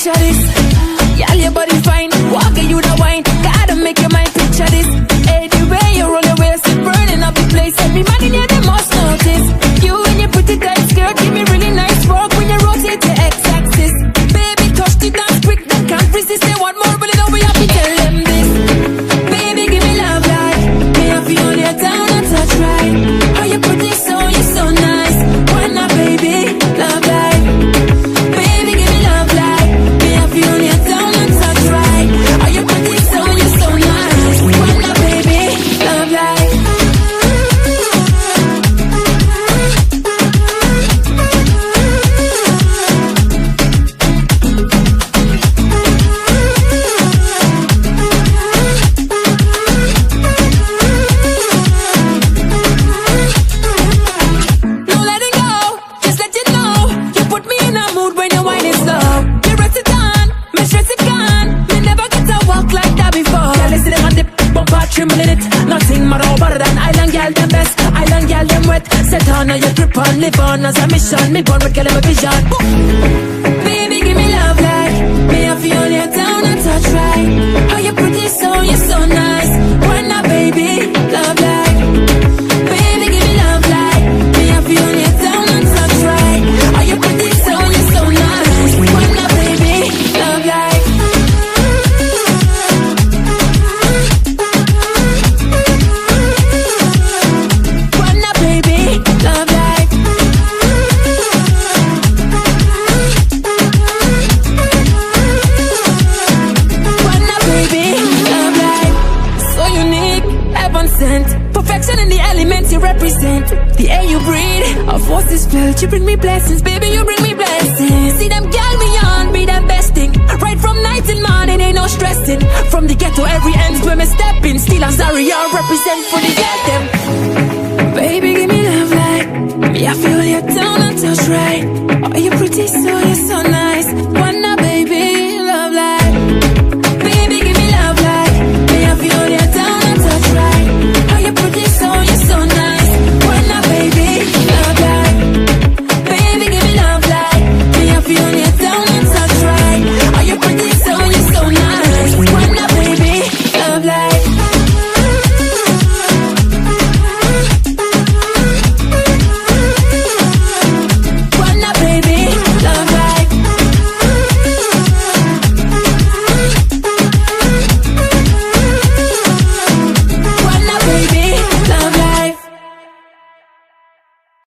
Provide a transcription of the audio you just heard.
picture this. Girl, your body fine, walking you the wine. Gotta make your mind picture this. Hey, the way you roll your waist, it's burning up the place. Everybody near the must notice. You and your pretty tight skirt give me really nice rock when you rotate your x-axis. Baby, touch the dance quick, that can't resist. They want more, but they don't be happy. Tell them this. Baby, give me love like me. I feel you down and touch right. How you pretty, so you're so nice. Why not, baby? Love like. Baby, give me love like me. I feel you down and touch right. How you pretty, so you're so nice. Why not, baby? Love like. No letting go, just let you know. You put me in a mood when your wine is slow. You rest it on, me stress it gone. Me never get to walk like that before. Yeah, listen them on the bumper trembling it. Nothing more better than island girl them best. Island girl them wet. Set on your grip on, live on as a mission. Me born with girl them a vision. Baby, give me love like me. I feel you down and touch right. How you pretty, so you're so nice. Why not, baby? Love like. Baby, give me love like me. I feel you down and touch right. How you pretty, so you're so nice. Why not, baby? Love like. Why not, baby? Love like. Why not, baby? Love like. So unique, heaven sent. Perfection in the elements you represent. The air you breathe, a force is felt. You bring me blessings, baby, you bring me blessings. See them gal beyond, be the best thing. Right from night till morning, ain't no stressing. From the ghetto, every end where me stepping. Still I'm sorry, I represent for the get them. Baby, give me love like me. I feel you down and touch right. Are you pretty, so you